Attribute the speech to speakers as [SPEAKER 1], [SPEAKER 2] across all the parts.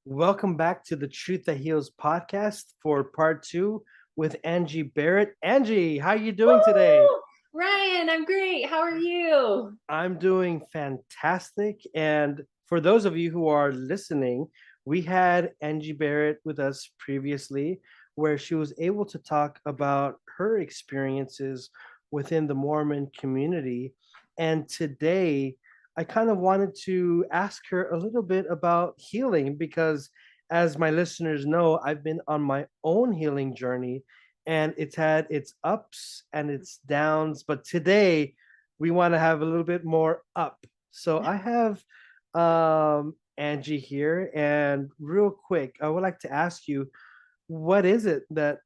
[SPEAKER 1] Welcome back to the Truth That Heals podcast for part two with Angie Berrett. Angie, how are you doing today?
[SPEAKER 2] Woo! Ryan, I'm great. How are you?
[SPEAKER 1] I'm doing fantastic. And for those of you who are listening, we had Angie Barrett with us previously, where she was able to talk about her experiences within the Mormon community. And today, I kind of wanted to ask her a little bit about healing because, as my listeners know, I've been on my own healing journey and it's had its ups and its downs. But today, we want to have a little bit more up. So I have Angie here, and real quick, I would like to ask you, what is it that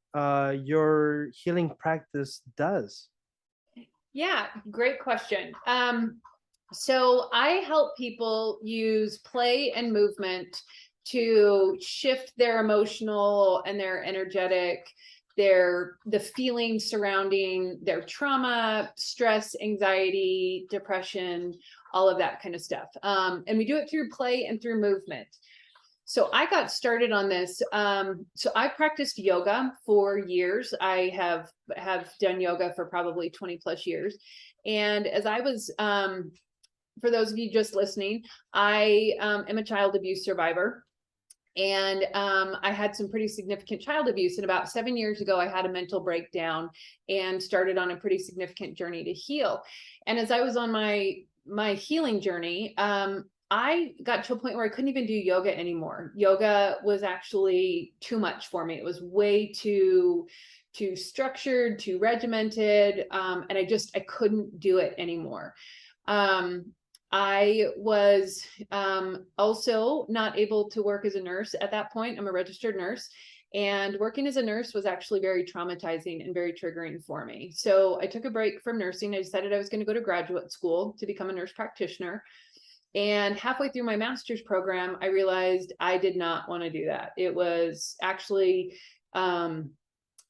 [SPEAKER 1] your healing practice does?
[SPEAKER 2] Yeah, great question. So I help people use play and movement to shift their emotional and their energetic, the feelings surrounding their trauma, stress, anxiety, depression, all of that kind of stuff. And we do it through play and through movement. So I got started on this. So I practiced yoga for years. I have done yoga for probably 20 plus years. And as I was, for those of you just listening, I am a child abuse survivor. And I had some pretty significant child abuse. And about 7 years ago, I had a mental breakdown and started on a pretty significant journey to heal. And as I was on my healing journey, I got to a point where I couldn't even do yoga anymore. Yoga was actually too much for me. It was way too structured, too regimented, and I couldn't do it anymore. I was also not able to work as a nurse at that point. I'm a registered nurse, and working as a nurse was actually very traumatizing and very triggering for me. So I took a break from nursing. I decided I was going to go to graduate school to become a nurse practitioner. And halfway through my master's program, I realized I did not want to do that. It was actually,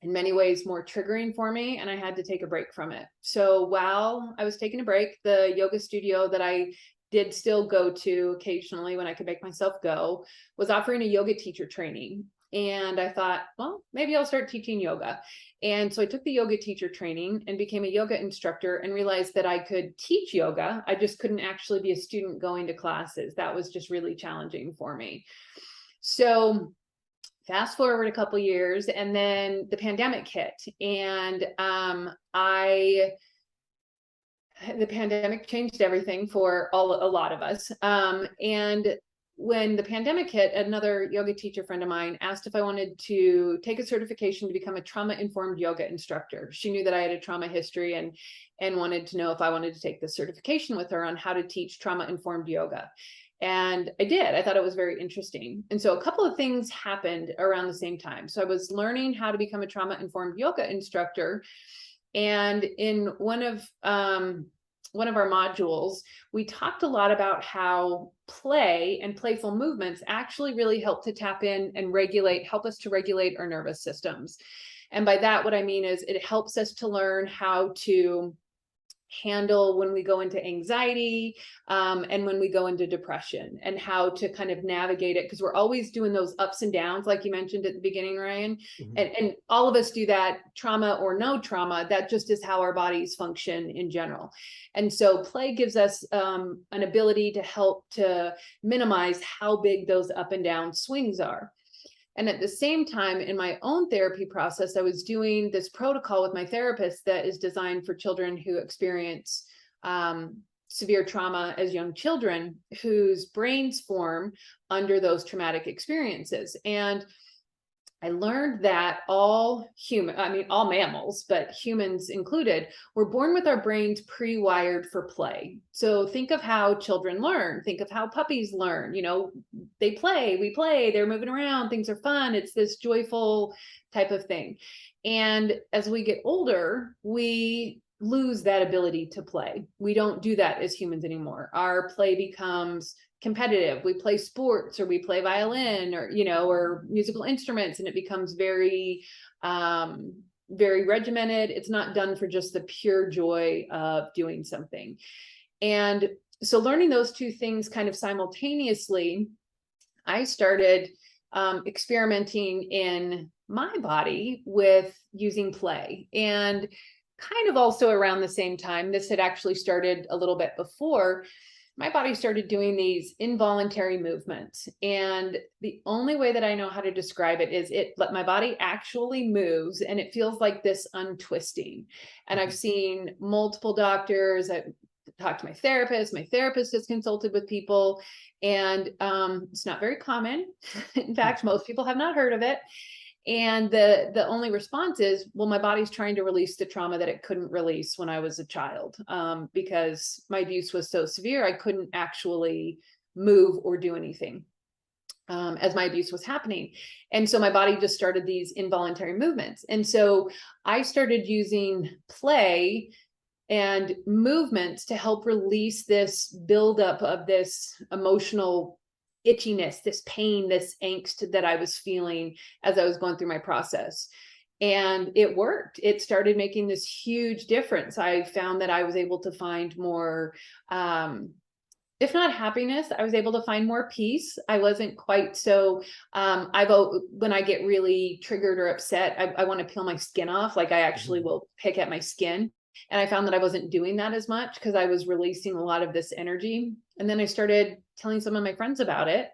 [SPEAKER 2] in many ways, more triggering for me, and I had to take a break from it. So while I was taking a break, the yoga studio that I did still go to occasionally when I could make myself go was offering a yoga teacher training. And I thought, well, maybe I'll start teaching yoga. And so I took the yoga teacher training and became a yoga instructor and realized that I could teach yoga. I just couldn't actually be a student going to classes. That was just really challenging for me. So fast forward a couple years, and then the pandemic hit, and the pandemic changed everything for a lot of us. And when the pandemic hit, another yoga teacher friend of mine asked if I wanted to take a certification to become a trauma-informed yoga instructor. She knew that I had a trauma history and wanted to know if I wanted to take the certification with her on how to teach trauma-informed yoga. And I did. I thought it was very interesting. And so a couple of things happened around the same time. So I was learning how to become a trauma-informed yoga instructor. And in one of our modules, we talked a lot about how play and playful movements actually really help to tap in and help us to regulate our nervous systems. And by that, what I mean is it helps us to learn how to handle when we go into anxiety and when we go into depression, and how to kind of navigate it, because we're always doing those ups and downs, like you mentioned at the beginning, Ryan. And all of us do that, trauma or no trauma. That just is how our bodies function in general. And so play gives us an ability to help to minimize how big those up and down swings are. And at the same time, in my own therapy process, I was doing this protocol with my therapist that is designed for children who experience severe trauma as young children, whose brains form under those traumatic experiences. And I learned that all mammals, but humans included, were born with our brains pre-wired for play. So think of how children learn. Think of how puppies learn. They play, we play, they're moving around, things are fun. It's this joyful type of thing. And as we get older, we lose that ability to play. We don't do that as humans anymore. Our play becomes competitive. We play sports, or we play violin, or musical instruments, and it becomes very very regimented. It's not done for just the pure joy of doing something. And so learning those two things kind of simultaneously, I started experimenting in my body with using play. And kind of also around the same time, this had actually started a little bit before, my body started doing these involuntary movements. And the only way that I know how to describe it is my body actually moves and it feels like this untwisting. And I've seen multiple doctors. I've talked to my therapist. My therapist has consulted with people, and it's not very common. In fact, most people have not heard of it. And the only response is, well, my body's trying to release the trauma that it couldn't release when I was a child, because my abuse was so severe, I couldn't actually move or do anything as my abuse was happening. And so my body just started these involuntary movements. And so I started using play and movements to help release this buildup of this emotional itchiness, this pain, this angst that I was feeling as I was going through my process. And it worked. It started making this huge difference. I found that I was able to find more, if not happiness, I was able to find more peace. I wasn't quite so, when I get really triggered or upset, I want to peel my skin off. Like I actually will pick at my skin. And I found that I wasn't doing that as much because I was releasing a lot of this energy. And then I started telling some of my friends about it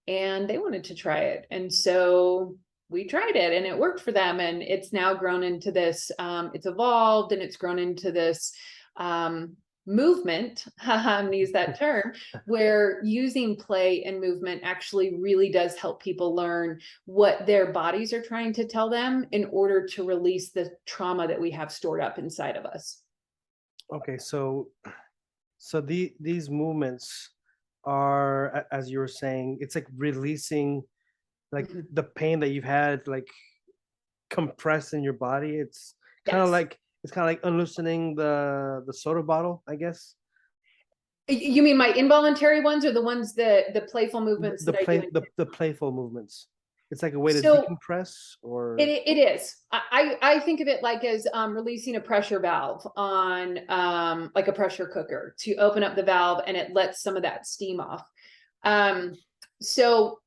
[SPEAKER 2] and they wanted to try it. And so we tried it and it worked for them. And it's now grown into this, it's evolved and it's grown into this movement, I'm gonna use that term, where using play and movement actually really does help people learn what their bodies are trying to tell them in order to release the trauma that we have stored up inside of us.
[SPEAKER 1] Okay, so these movements are, as you were saying, it's like releasing like the pain that you've had like compressed in your body. It's kind of
[SPEAKER 2] Yes.
[SPEAKER 1] like unloosening the soda bottle, I guess.
[SPEAKER 2] You mean my involuntary ones or the ones that the playful movements that I do?
[SPEAKER 1] The playful movements. It's like a way to
[SPEAKER 2] So
[SPEAKER 1] decompress, or
[SPEAKER 2] it is. I think of it like as releasing a pressure valve on like a pressure cooker to open up the valve and it lets some of that steam off. So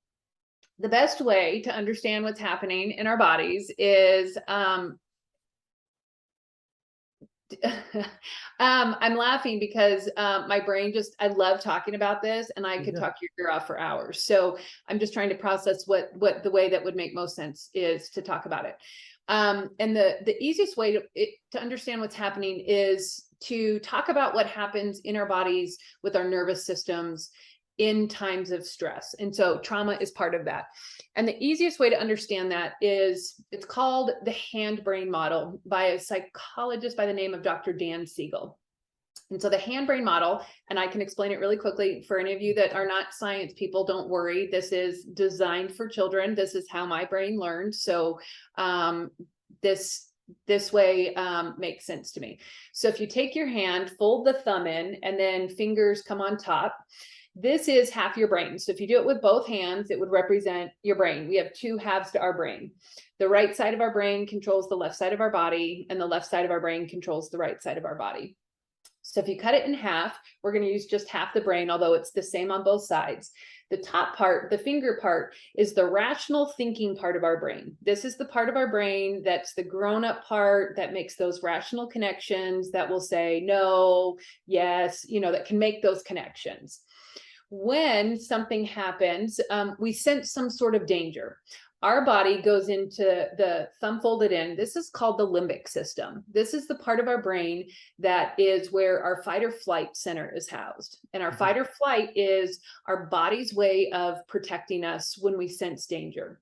[SPEAKER 2] the best way to understand what's happening in our bodies is I'm laughing because my brain just, I love talking about this and I could talk your ear off for hours. So I'm just trying to process what the way that would make most sense is to talk about it. And the easiest way to understand what's happening is to talk about what happens in our bodies with our nervous systems in times of stress. And so trauma is part of that. And the easiest way to understand that is, it's called the hand-brain model by a psychologist by the name of Dr. Dan Siegel. And so the hand-brain model, and I can explain it really quickly for any of you that are not science people, don't worry. This is designed for children. This is how my brain learned. So this way makes sense to me. So if you take your hand, fold the thumb in, and then fingers come on top, this is half your brain. So if you do it with both hands, it would represent your brain. We have two halves to our brain. The right side of our brain controls the left side of our body, and the left side of our brain controls the right side of our body. So if you cut it in half, we're going to use just half the brain, although it's the same on both sides. The top part, the finger part, is the rational thinking part of our brain. This is the part of our brain that's the grown-up part that makes those rational connections, that will say no, yes, that can make those connections. When something happens, we sense some sort of danger. Our body goes into the thumb folded in. This is called the limbic system. This is the part of our brain that is where our fight or flight center is housed. And our fight or flight is our body's way of protecting us when we sense danger.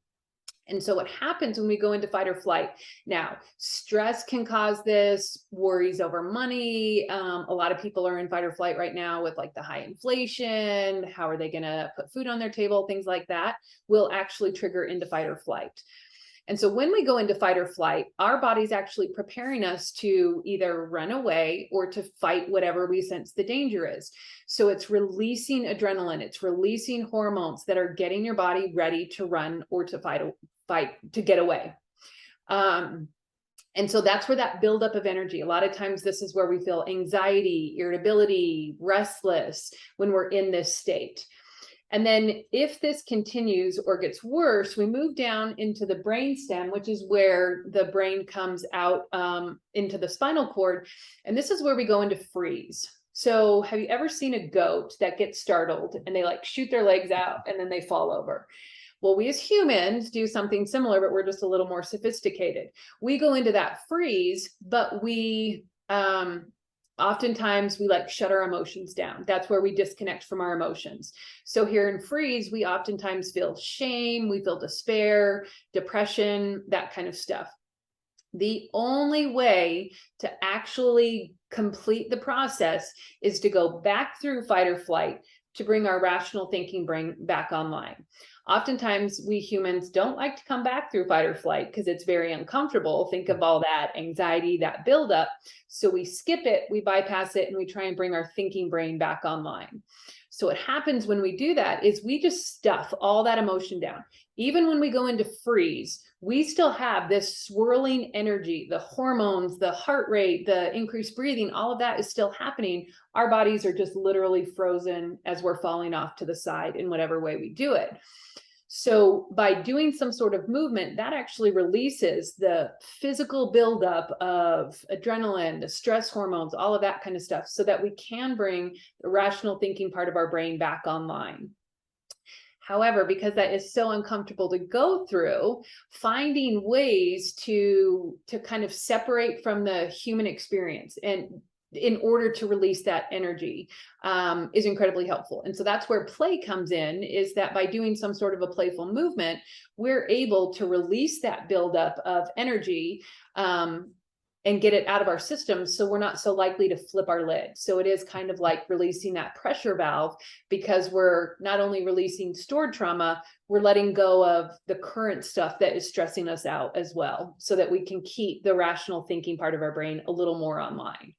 [SPEAKER 2] And so what happens when we go into fight or flight? Now, stress can cause this, worries over money. A lot of people are in fight or flight right now with like the high inflation. How are they going to put food on their table? Things like that will actually trigger into fight or flight. And so when we go into fight or flight, our body's actually preparing us to either run away or to fight whatever we sense the danger is. So it's releasing adrenaline, it's releasing hormones that are getting your body ready to run or to fight, to get away. And so that's where that buildup of energy, a lot of times this is where we feel anxiety, irritability, restless when we're in this state. And then if this continues or gets worse, we move down into the brainstem, which is where the brain comes out into the spinal cord. And this is where we go into freeze. So have you ever seen a goat that gets startled and they like shoot their legs out and then they fall over? Well, we as humans do something similar, but we're just a little more sophisticated. We go into that freeze, but we oftentimes we like shut our emotions down. That's where we disconnect from our emotions. So here in freeze, we oftentimes feel shame, we feel despair, depression, that kind of stuff. The only way to actually complete the process is to go back through fight or flight to bring our rational thinking brain back online. Oftentimes, we humans don't like to come back through fight or flight because it's very uncomfortable. Think of all that anxiety, that buildup. So we skip it, we bypass it, and we try and bring our thinking brain back online. So what happens when we do that is we just stuff all that emotion down. Even when we go into freeze, we still have this swirling energy, the hormones, the heart rate, the increased breathing, all of that is still happening. Our bodies are just literally frozen as we're falling off to the side in whatever way we do it. So by doing some sort of movement, that actually releases the physical buildup of adrenaline, the stress hormones, all of that kind of stuff, so that we can bring the rational thinking part of our brain back online. However, because that is so uncomfortable to go through, finding ways to kind of separate from the human experience and in order to release that energy is incredibly helpful. And so that's where play comes in, is that by doing some sort of a playful movement, we're able to release that buildup of energy and get it out of our system, so we're not so likely to flip our lid. So it is kind of like releasing that pressure valve, because we're not only releasing stored trauma, we're letting go of the current stuff that is stressing us out as well, so that we can keep the rational thinking part of our brain a little more online.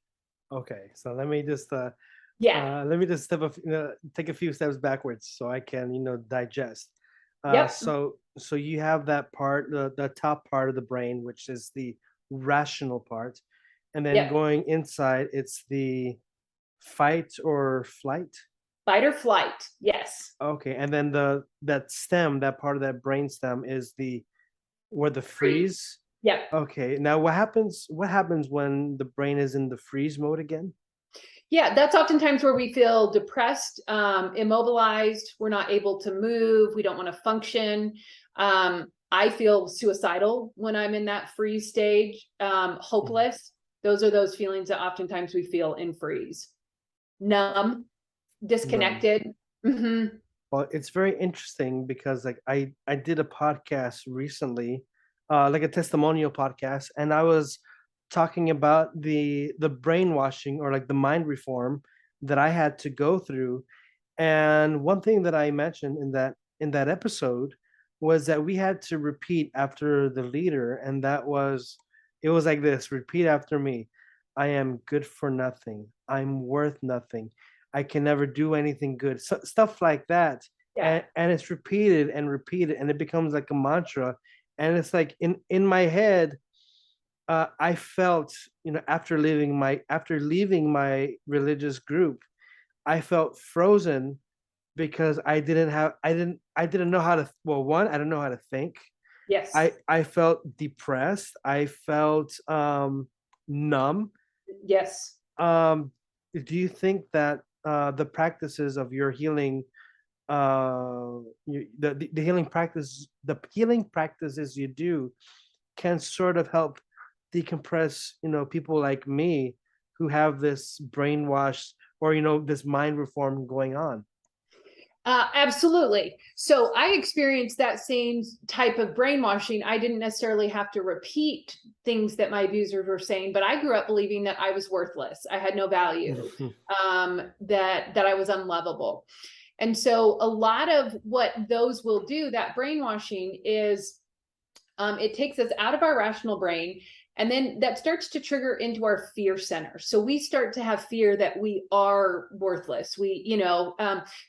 [SPEAKER 1] Okay, so let me just take a few steps backwards so I can digest.
[SPEAKER 2] Yep.
[SPEAKER 1] So you have that part, the top part of the brain, which is the rational part, and then
[SPEAKER 2] Yep.
[SPEAKER 1] going inside, it's the fight or flight.
[SPEAKER 2] Fight or flight, yes.
[SPEAKER 1] Okay, and then that part of that brain stem is where the freeze.
[SPEAKER 2] Yep.
[SPEAKER 1] Okay, now what happens when the brain is in the freeze mode again?
[SPEAKER 2] Yeah, that's oftentimes where we feel depressed, immobilized, we're not able to move, we don't want to function. I feel suicidal when I'm in that freeze stage, hopeless. Those are those feelings that oftentimes we feel in freeze. Numb, disconnected. Mm-hmm.
[SPEAKER 1] Well, it's very interesting because like I did a podcast recently, like a testimonial podcast, and I was talking about the brainwashing or like the mind reform that I had to go through. And one thing that I mentioned in that episode was that we had to repeat after the leader, and it was like this: repeat after me. I am good for nothing. I'm worth nothing. I can never do anything good. So, stuff like that.
[SPEAKER 2] Yeah.
[SPEAKER 1] And it's repeated and repeated, and it becomes like a mantra. And it's like in my head, I felt, after leaving my religious group, I felt frozen because I didn't know how to. Well, one, I don't know how to think.
[SPEAKER 2] Yes.
[SPEAKER 1] I felt depressed. I felt numb.
[SPEAKER 2] Yes.
[SPEAKER 1] Do you think that the practices of your healing, the healing practices you do, can sort of help decompress, people like me who have this brainwash or this mind reform going on?
[SPEAKER 2] Absolutely. So I experienced that same type of brainwashing. I didn't necessarily have to repeat things that my abusers were saying, but I grew up believing that I was worthless. I had no value, that I was unlovable. And so a lot of what those will do, that brainwashing, is it takes us out of our rational brain. And then that starts to trigger into our fear center. So we start to have fear that we are worthless.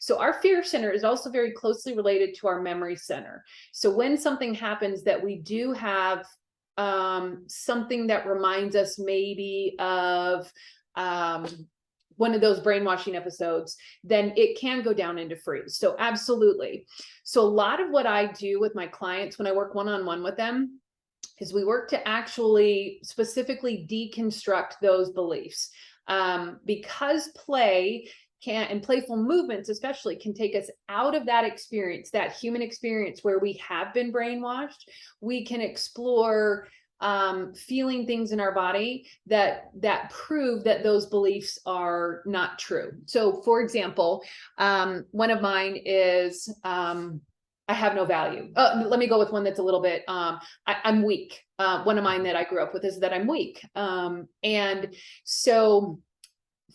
[SPEAKER 2] So our fear center is also very closely related to our memory center. So when something happens that we do have something that reminds us maybe of one of those brainwashing episodes, then it can go down into freeze. So absolutely. So a lot of what I do with my clients when I work one-on-one with them is we work to actually specifically deconstruct those beliefs, because play and playful movements especially can take us out of that experience, that human experience where we have been brainwashed. We can explore feeling things in our body that prove that those beliefs are not true. So for example, one of mine is I have no value. Let me go with one that's a little bit I'm weak. One of mine that I grew up with is that I'm weak. And so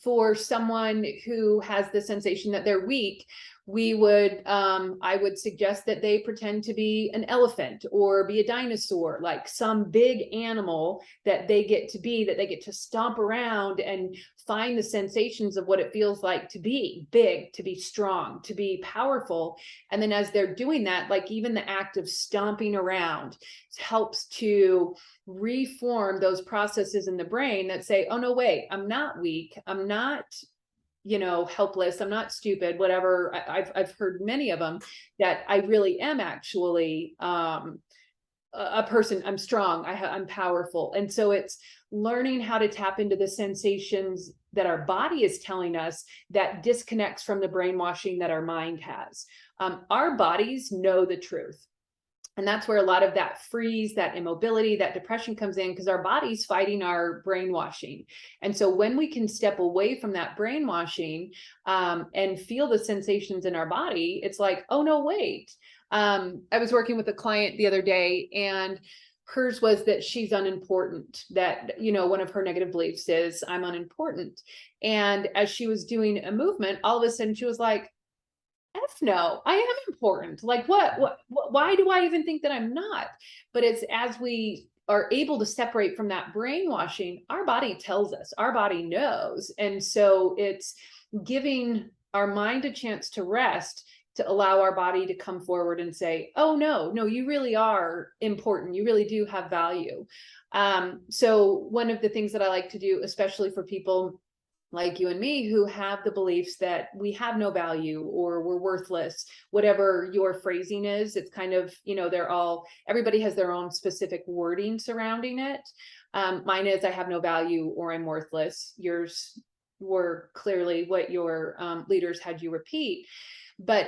[SPEAKER 2] for someone who has the sensation that they're weak, I would suggest that they pretend to be an elephant or be a dinosaur, like some big animal that they get to stomp around and find the sensations of what it feels like to be big, to be strong, to be powerful. And then as they're doing that, like even the act of stomping around helps to reform those processes in the brain that say, oh no, wait, I'm not weak. I'm not, helpless. I'm not stupid, whatever. I've heard many of them that I really am actually a person. I'm strong. I'm powerful. And so it's learning how to tap into the sensations that our body is telling us that disconnects from the brainwashing that our mind has. Our bodies know the truth. And that's where a lot of that freeze, that immobility, that depression comes in, because our body's fighting our brainwashing. And so when we can step away from that brainwashing and feel the sensations in our body, it's like, oh, no, wait. I was working with a client the other day, and hers was that she's unimportant, that, one of her negative beliefs is I'm unimportant. And as she was doing a movement, all of a sudden she was like, F no, I am important. Like why do I even think that I'm not? But it's as we are able to separate from that brainwashing, our body tells us, our body knows. And so it's giving our mind a chance to rest, to allow our body to come forward and say, oh no, you really are important. You really do have value. So one of the things that I like to do, especially for people like you and me who have the beliefs that we have no value or we're worthless, whatever your phrasing is, it's kind of, everybody has their own specific wording surrounding it. Mine is I have no value or I'm worthless. Yours were clearly what your leaders had you repeat. But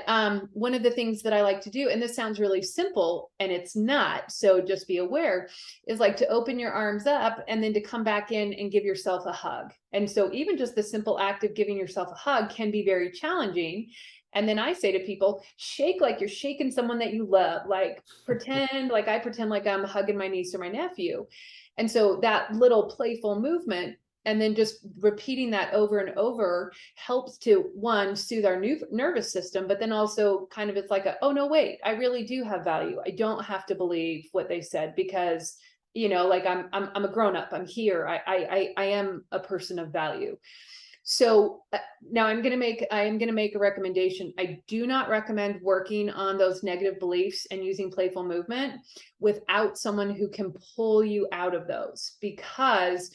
[SPEAKER 2] one of the things that I like to do, and this sounds really simple and it's not, so just be aware, is like to open your arms up and then to come back in and give yourself a hug. And so even just the simple act of giving yourself a hug can be very challenging. And then I say to people, shake like you're shaking someone that you love, like pretend like I pretend like I'm hugging my niece or my nephew. And so that little playful movement, and then just repeating that over and over, helps to, one, soothe our nervous system, but then also kind of, it's like oh no, wait, I really do have value. I don't have to believe what they said because, like I'm a grown up. I'm here. I am a person of value. So now I am going to make a recommendation. I do not recommend working on those negative beliefs and using playful movement without someone who can pull you out of those, because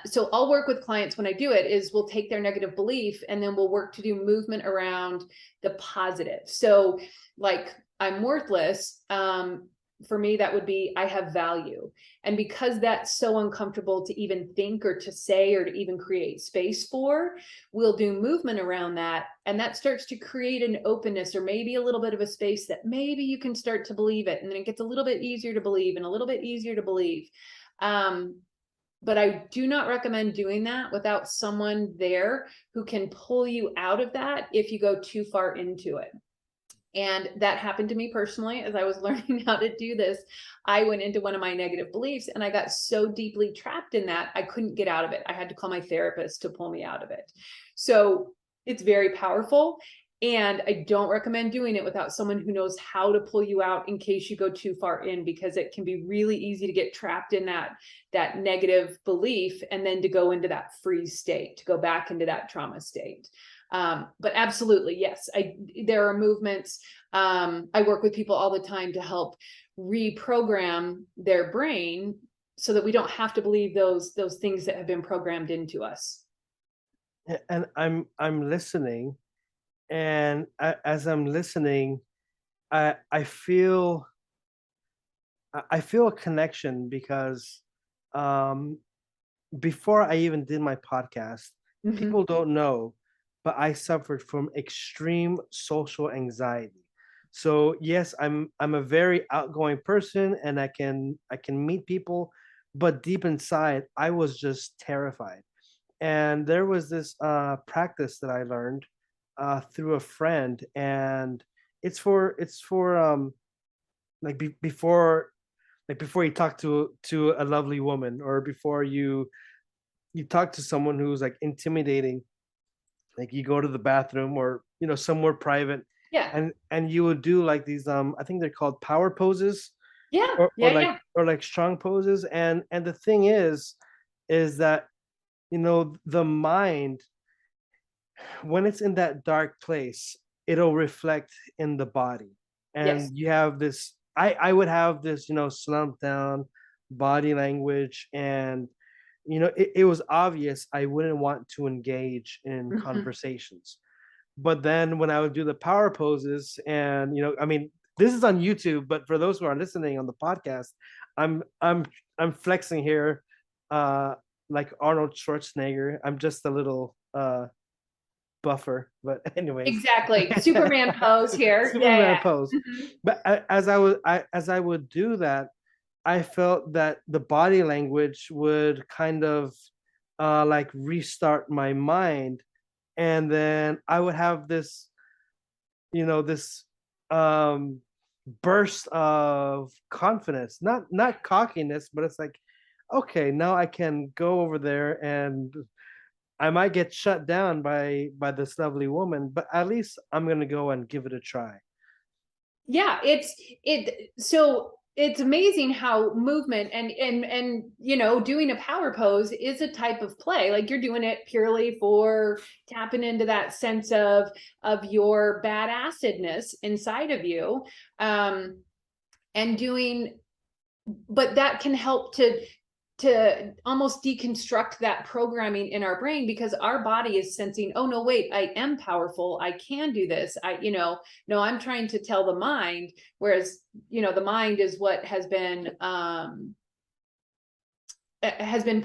[SPEAKER 2] so I'll work with clients when I do it is we'll take their negative belief and then we'll work to do movement around the positive. So like I'm worthless. For me, that would be I have value. And because that's so uncomfortable to even think or to say or to even create space for, we'll do movement around that. And that starts to create an openness or maybe a little bit of a space that maybe you can start to believe it. And then it gets a little bit easier to believe and a little bit easier to believe. But I do not recommend doing that without someone there who can pull you out of that if you go too far into it. And that happened to me personally as I was learning how to do this. I went into one of my negative beliefs and I got so deeply trapped in that I couldn't get out of it. I had to call my therapist to pull me out of it. So it's very powerful. And I don't recommend doing it without someone who knows how to pull you out in case you go too far in, because it can be really easy to get trapped in that negative belief and then to go into that freeze state, to go back into that trauma state. But absolutely, yes, there are movements. I work with people all the time to help reprogram their brain so that we don't have to believe those things that have been programmed into us.
[SPEAKER 1] And I'm listening, and as I'm listening, I feel I feel a connection because um, before I even did my podcast,
[SPEAKER 2] Mhm.
[SPEAKER 1] people don't know, but I suffered from extreme social anxiety. So yes, I'm a very outgoing person, and I can meet people, but deep inside, I was just terrified. And there was this practice that I learned through a friend, and it's for like before, like before you talk to a lovely woman, or before you talk to someone who's like intimidating, like you go to the bathroom, or somewhere private,
[SPEAKER 2] Yeah.
[SPEAKER 1] and you would do like these I think they're called power poses,
[SPEAKER 2] Yeah.
[SPEAKER 1] or
[SPEAKER 2] Yeah.
[SPEAKER 1] like
[SPEAKER 2] Yeah.
[SPEAKER 1] strong poses. And the thing is that the mind, when it's in that dark place, it'll reflect in the body.
[SPEAKER 2] Yes.
[SPEAKER 1] And you have this, I would have this, slumped down body language. And it was obvious I wouldn't want to engage in
[SPEAKER 2] Mhm.
[SPEAKER 1] conversations. But then when I would do the power poses, and I mean, this is on YouTube, but for those who are listening on the podcast, i'm i'm I'm flexing here, uh like Arnold Schwarzenegger. I'm just a little buffer, but anyways.
[SPEAKER 2] Exactly. Superman pose here. Yeah.
[SPEAKER 1] Superman
[SPEAKER 2] Yeah.
[SPEAKER 1] pose.
[SPEAKER 2] Mhm.
[SPEAKER 1] But as I would do that, I felt that the body language would kind of like restart my mind. And then I would have this um burst of confidence, not cockiness, but it's like, okay, now I can go over there, and I might get shut down by this lovely woman, but at least I'm gonna go and give it a try.
[SPEAKER 2] Yeah, so it's amazing how movement and doing a power pose is a type of play. Like you're doing it purely for tapping into that sense of your badassedness inside of you. Um and doing but that can help to almost deconstruct that programming in our brain, because our body is sensing, oh no, wait, I am powerful, I can do this. No, I'm trying to tell the mind, whereas the mind is what has been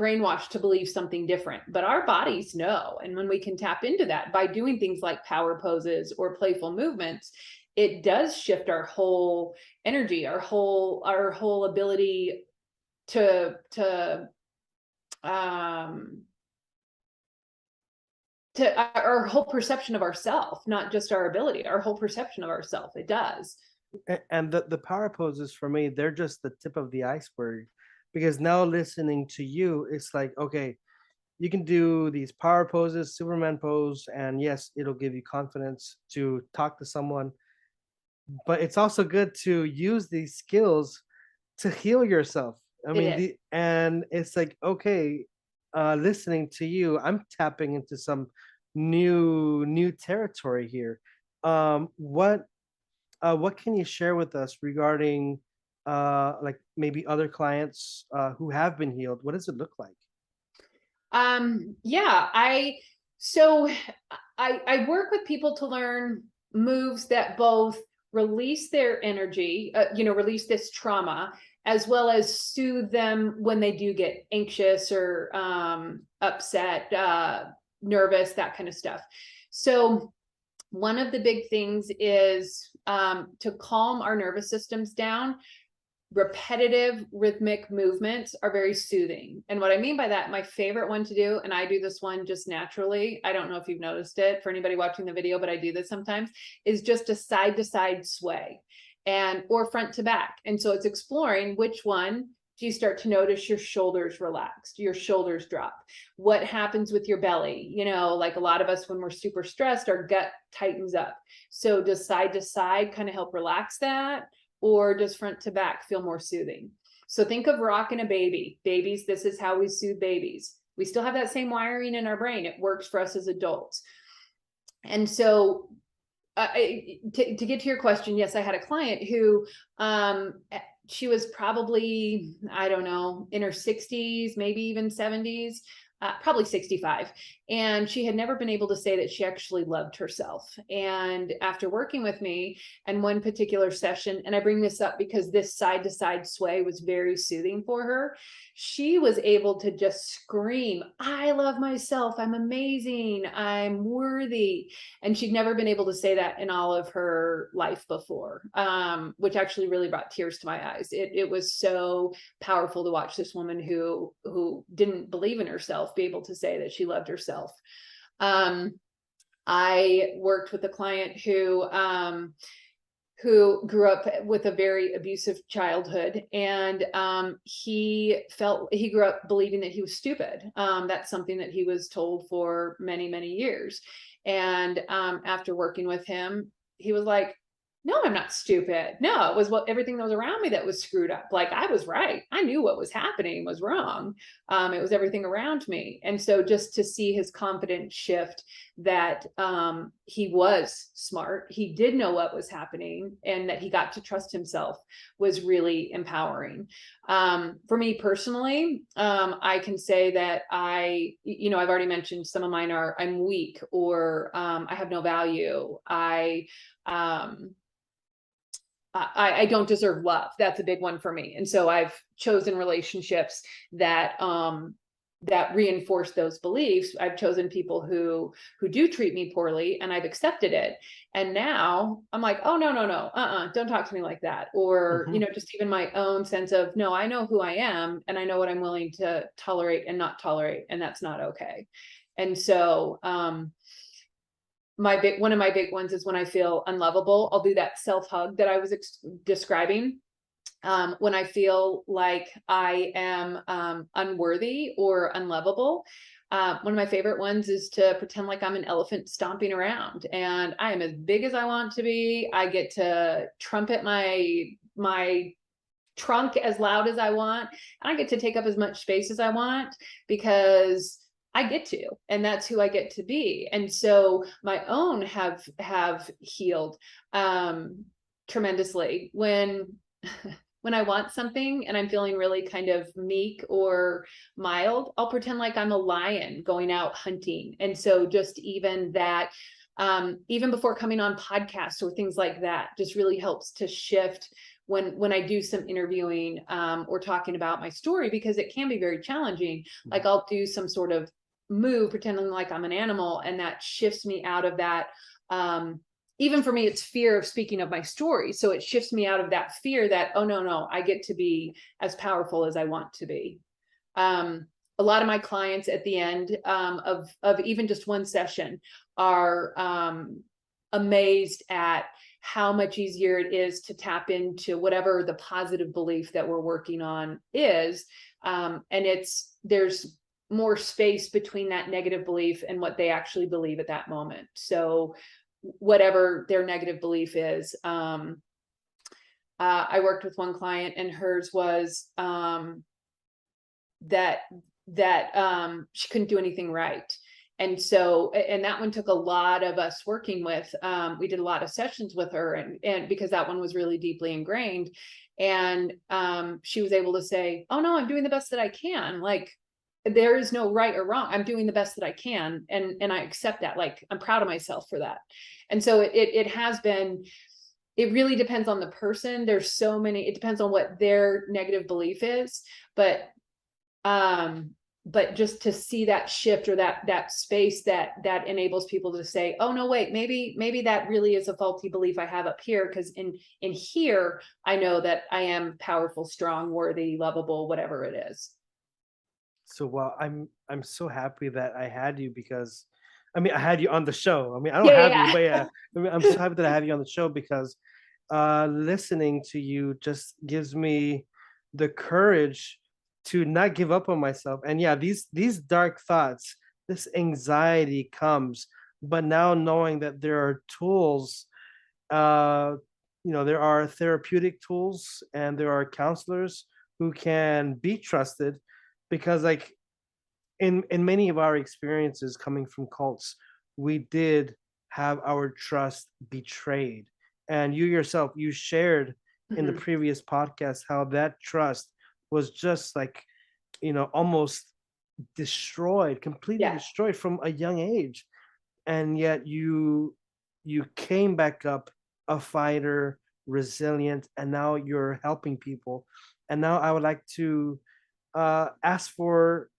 [SPEAKER 2] brainwashed to believe something different, but our bodies know. And when we can tap into that by doing things like power poses or playful movements, it does shift our whole energy, our whole ability to um our whole perception of ourself, not just our ability, our whole perception of ourself. It does.
[SPEAKER 1] And the power poses for me, they're just the tip of the iceberg, because now listening to you, it's like, okay, you can do these power poses, Superman pose, and yes, it'll give you confidence to talk to someone. But it's also good to use these skills to heal yourself. I
[SPEAKER 2] It
[SPEAKER 1] mean,
[SPEAKER 2] is.
[SPEAKER 1] and it's like, okay, listening to you, I'm tapping into some new territory here. What can you share with us regarding like maybe other clients who have been healed? What does it look like?
[SPEAKER 2] Yeah, so I work with people to learn moves that both release their energy, release this trauma, as well as soothe them when they do get anxious or upset, nervous, that kind of stuff. So one of the big things is to calm our nervous systems down. Repetitive rhythmic movements are very soothing. And what I mean by that, my favorite one to do, and I do this one just naturally, I don't know if you've noticed it for anybody watching the video, but I do this sometimes, is just a side to side sway, and or front to back. And so it's exploring which one do you start to notice your shoulders relaxed, your shoulders drop, what happens with your belly. Like a lot of us, when we're super stressed, our gut tightens up. So does side to side kind of help relax that, or does front to back feel more soothing? So think of rocking a baby. Babies, this is how we soothe babies. We still have that same wiring in our brain. It works for us as adults. And so to get to your question, yes, I had a client who she was probably, I don't know, in her 60s, maybe even 70s. probably 65. And she had never been able to say that she actually loved herself. And after working with me and one particular session, and I bring this up because this side to side sway was very soothing for her, she was able to just scream, I love myself. I'm amazing. I'm worthy. And she'd never been able to say that in all of her life before, which actually really brought tears to my eyes. It was so powerful to watch this woman who didn't believe in herself be able to say that she loved herself. I worked with a client who grew up with a very abusive childhood, and he grew up believing that he was stupid. That's something that he was told for many, many years. And after working with him, he was like, no, I'm not stupid. No, it was everything that was around me that was screwed up. Like, I was right. I knew what was happening was wrong. It was everything around me. And so just to see his confidence shift, that he was smart, he did know what was happening, and that he got to trust himself was really empowering. For me personally, I can say that I've already mentioned some of mine are, I'm weak, or I have no value. I don't deserve love. That's a big one for me. And so I've chosen relationships that that reinforce those beliefs. I've chosen people who do treat me poorly, and I've accepted it. And now I'm like, oh, no, don't talk to me like that. Or, just even my own sense of, no, I know who I am, and I know what I'm willing to tolerate and not tolerate, and that's not okay. And so one of my big ones is when I feel unlovable, I'll do that self-hug that I was describing. When I feel like I am unworthy or unlovable, one of my favorite ones is to pretend like I'm an elephant stomping around, and I am as big as I want to be. I get to trumpet my trunk as loud as I want, and I get to take up as much space as I want, because I get to, and that's who I get to be. And so my own have healed tremendously. When I want something and I'm feeling really kind of meek or mild, I'll pretend like I'm a lion going out hunting. And so just even that, even before coming on podcasts or things like that, just really helps to shift when I do some interviewing or talking about my story, because it can be very challenging. Like, I'll do some sort of move pretending like I'm an animal, and that shifts me out of that. Even for me, it's fear of speaking of my story. So it shifts me out of that fear that, oh, no, I get to be as powerful as I want to be. A lot of my clients at the end of even just one session are amazed at how much easier it is to tap into whatever the positive belief that we're working on is. And there's more space between that negative belief and what they actually believe at that moment. So whatever their negative belief is, I worked with one client, and hers was that she couldn't do anything right. And so, and that one took a lot of us working with. We did a lot of sessions with her, and because that one was really deeply ingrained. And she was able to say, oh, no, I'm doing the best that I can. Like, there is no right or wrong. I'm doing the best that I can. And I accept that. Like, I'm proud of myself for that. And so it has been, it really depends on the person. There's so many, it depends on what their negative belief is, but just to see that shift, or that space that enables people to say, oh, no, wait, maybe that really is a faulty belief I have up here. Because in here, I know that I am powerful, strong, worthy, lovable, whatever it is.
[SPEAKER 1] So, well, I'm so happy that I had you, because I had you on the show. I don't have you, but yeah, I'm so happy that I have you on the show, because listening to you just gives me the courage to not give up on myself. And yeah, these dark thoughts, this anxiety comes, but now knowing that there are tools, there are therapeutic tools, and there are counselors who can be trusted, because like in many of our experiences coming from cults, we did have our trust betrayed. And you yourself, you shared in the previous podcast how that trust was just like, almost completely
[SPEAKER 2] Yeah.
[SPEAKER 1] destroyed from a young age, and yet you came back up a fighter, resilient, and now you're helping people. And now I would like to ask for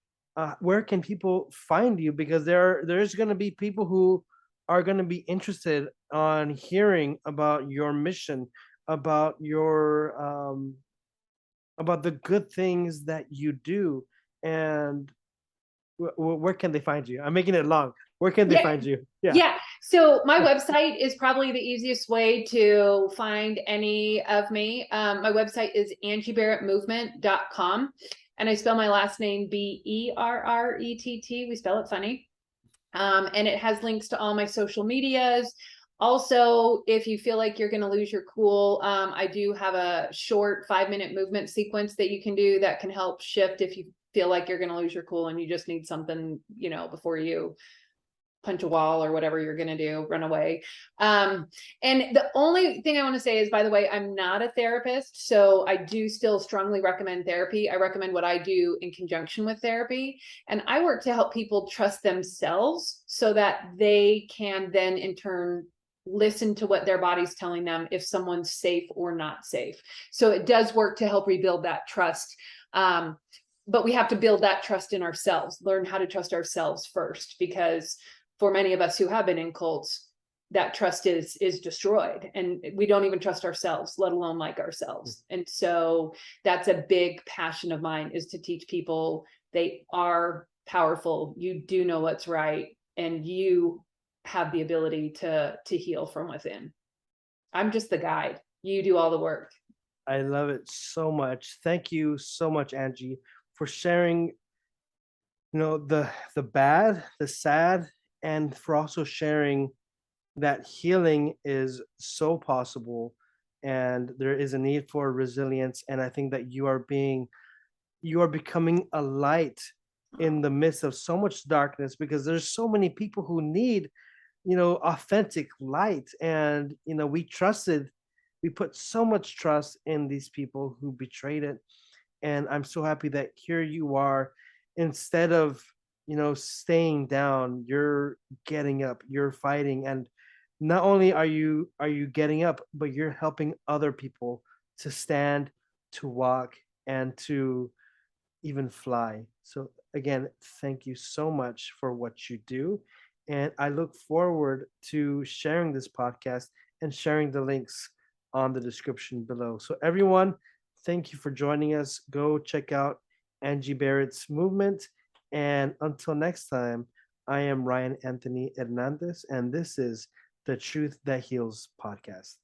[SPEAKER 1] where can people find you, because there's going to be people who are going to be interested on hearing about your mission, about your about the good things that you do. And where can they find you? I'm making it long. Where can they
[SPEAKER 2] Yeah.
[SPEAKER 1] find you? Yeah.
[SPEAKER 2] Yeah. So my website is probably the easiest way to find any of me. My website is angieberrettmovement.com. And I spell my last name Berrett. We spell it funny. And it has links to all my social medias. Also, if you feel like you're going to lose your cool, I do have a short 5-minute movement sequence that you can do that can help shift if you feel like you're going to lose your cool and you just need something, before you punch a wall or whatever you're going to do, run away. And the only thing I want to say is, by the way, I'm not a therapist, so I do still strongly recommend therapy. I recommend what I do in conjunction with therapy. And I work to help people trust themselves so that they can then in turn listen to what their body's telling them if someone's safe or not safe. So it does work to help rebuild that trust. But we have to build that trust in ourselves, learn how to trust ourselves first, because for many of us who have been in cults, that trust is destroyed, and we don't even trust ourselves, let alone like ourselves. And so that's a big passion of mine, is to teach people they are powerful. You do know what's right, and you have the ability to heal from within. I'm just the guide. You do all the work.
[SPEAKER 1] I love it so much. Thank you so much, Angie, for sharing, the bad, the sad, and for also sharing that healing is so possible, and there is a need for resilience. And I think that you are becoming a light in the midst of so much darkness, because there's so many people who need, authentic light. And we put so much trust in these people who betrayed it. And I'm so happy that here you are, instead of, staying down, you're getting up, you're fighting. And not only are you getting up, but you're helping other people to stand, to walk, and to even fly. So again, thank you so much for what you do. And I look forward to sharing this podcast and sharing the links on the description below. So everyone, thank you for joining us. Go check out Angie Berrett's movement. And until next time, I am Ryan Anthony Hernandez, and this is the Truth That Heals podcast.